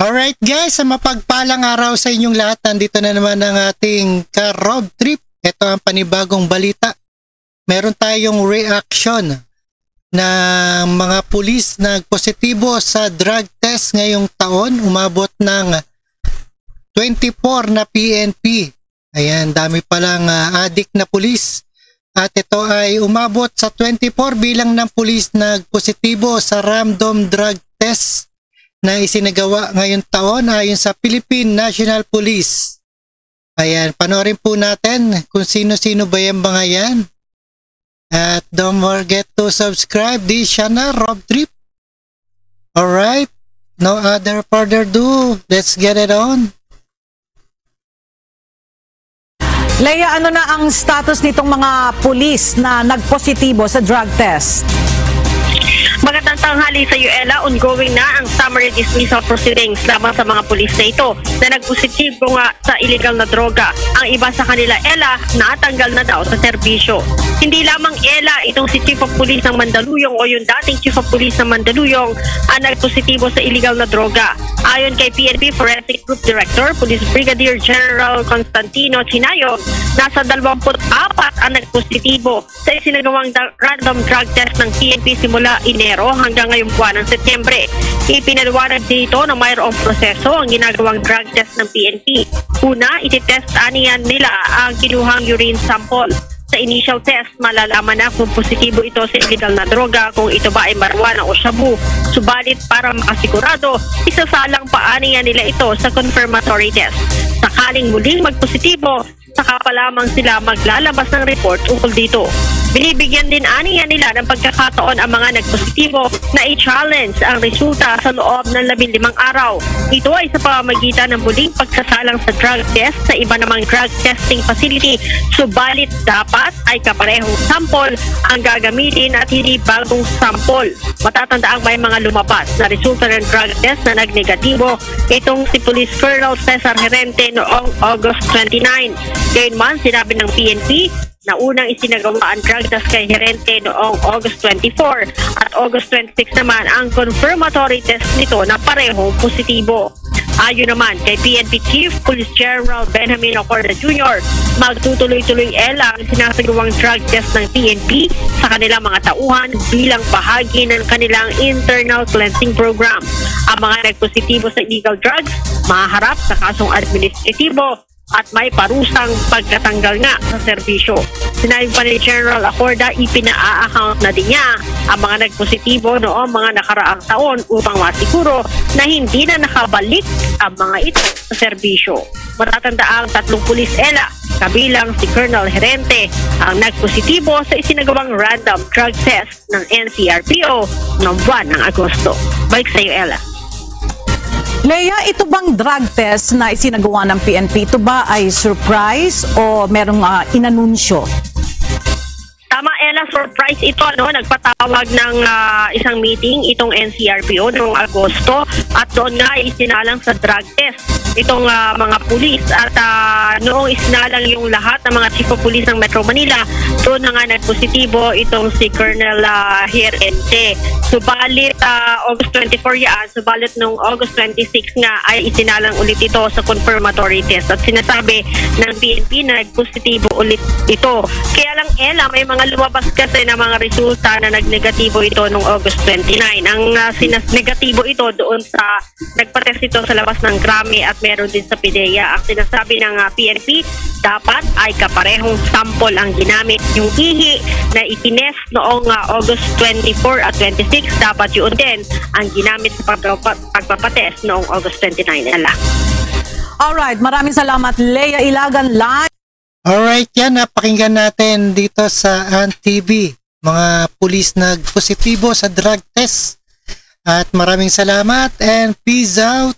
Alright guys, sa mapagpalang araw sa inyong lahat, nandito na naman ang ating ka-road trip. Ito ang panibagong balita. Meron tayong reaction na mga pulis na positibo sa drug test ngayong taon. Umabot ng 24 na PNP. Ayan, dami palang addict na pulis. At ito ay umabot sa 24 bilang ng pulis na positibo sa random drug test na isinagawa ngayong taon ayon sa Philippine National Police. Ayan, panoorin po natin kung sino-sino ba yung mga yan. At don't forget to subscribe this channel, Rob Trip. Alright, no other further ado, let's get it on. Leia, ano na ang status nitong mga pulis na nagpositibo sa drug test? Magandang tanghali sa iyo, Ella. Ongoing na ang summary dismissal proceedings laban sa mga pulis na ito na nagpositibo nga sa illegal na droga. Ang iba sa kanila, Ella, natanggal na daw sa serbisyo. Hindi lamang, Ella, itong si Chief of Police ng Mandaluyong o yung dating Chief of Police ng Mandaluyong ang nagpositibo sa illegal na droga. Ayon kay PNP Forensic Group Director, Police Brigadier General Constantino Chinayo, nasa 24 ang nagpositibo sa isinagawang random drug test ng PNP simula Enero hanggang ngayong buwan ng Setyembre. Ipinaliwanag dito na mayroong proseso ang ginagawang drug test ng PNP. Una, ititest aniyan nila ang kinuhang urine sample. Sa initial test, malalaman na kung positibo ito sa illegal na droga, kung ito ba ay marijuana o shabu. Subalit para makasigurado, isasalang pa aniyan nila ito sa confirmatory test. Sakaling muling magpositibo, saka pa lamang sila maglalabas ng report ukol dito. Binibigyan din aniya nila ng pagkakataon ang mga nagpositibo na i-challenge ang resulta sa loob ng 15 araw. Ito ay sa pamamagitan ng muling pagsasalang sa drug test sa iba namang drug testing facility. Subalit dapat ay kaparehong sample ang gagamitin at hindi bagong sample. Matatandaan may mga lumabas na resulta ng drug test na nagnegatibo. Itong si Police Colonel Cesar Herente noong August 29. Gayunman, sinabi ng PNP na unang isinagawa ang drug test kay Herente noong August 24 at August 26 naman ang confirmatory test nito na parehong positibo. Ayon naman kay PNP Chief Police General Benjamin Ocorda Jr., magtutuloy-tuloy ang sinasagawang drug test ng PNP sa kanilang mga tauhan bilang bahagi ng kanilang internal cleansing program. Ang mga nagpositibo sa illegal drugs mahaharap sa kasong administratibo at may parusang pagkatanggal nga sa serbisyo. Sinabi pa ni General Ocorda, ipina-account na din niya ang mga nagpositibo noong mga nakaraang taon upang masiguro na hindi na nakabalik ang mga ito sa serbisyo. Matatandaan 3 pulis, Ella, kabilang si Colonel Herente, ang nagpositibo sa isinagawang random drug test ng NCRPO noong buwan ng Agosto. Balik sa iyo, Ella. Leia, ito bang drug test na isinagawa ng PNP, ito ba ay surprise o merong inanunsyo? Tama, Ella, surprise ito. Nagpatawag ng isang meeting itong NCRPO noong Agosto at doon nga isinalang sa drug test itong mga pulis at noong isinalang yung lahat ng mga chief of police ng Metro Manila, doon na nga nagpositibo itong si Colonel Herente. Subalit August 24 yan, subalit noong August 26 nga ay isinalang ulit ito sa confirmatory test at sinasabi ng PNP na nagpositibo ulit ito. Kaya lang, Ella, may mga lumabas kasi na mga resulta na nagnegatibo ito noong August 29. Ang negatibo ito doon sa nagpatest ito sa labas ng Grammy at meron din sa PIDEA. Ang sinasabi ng PNP, dapat ay kaparehong sample ang ginamit. Yung ihi na itinest noong August 24 at 26, dapat yun din ang ginamit sa pagpapatest noong August 29. Alright, maraming salamat, Leia Ilagan Live. Alright, yan, napakinggan natin dito sa ANTV, mga pulis nagpositibo sa drug test. At maraming salamat and peace out.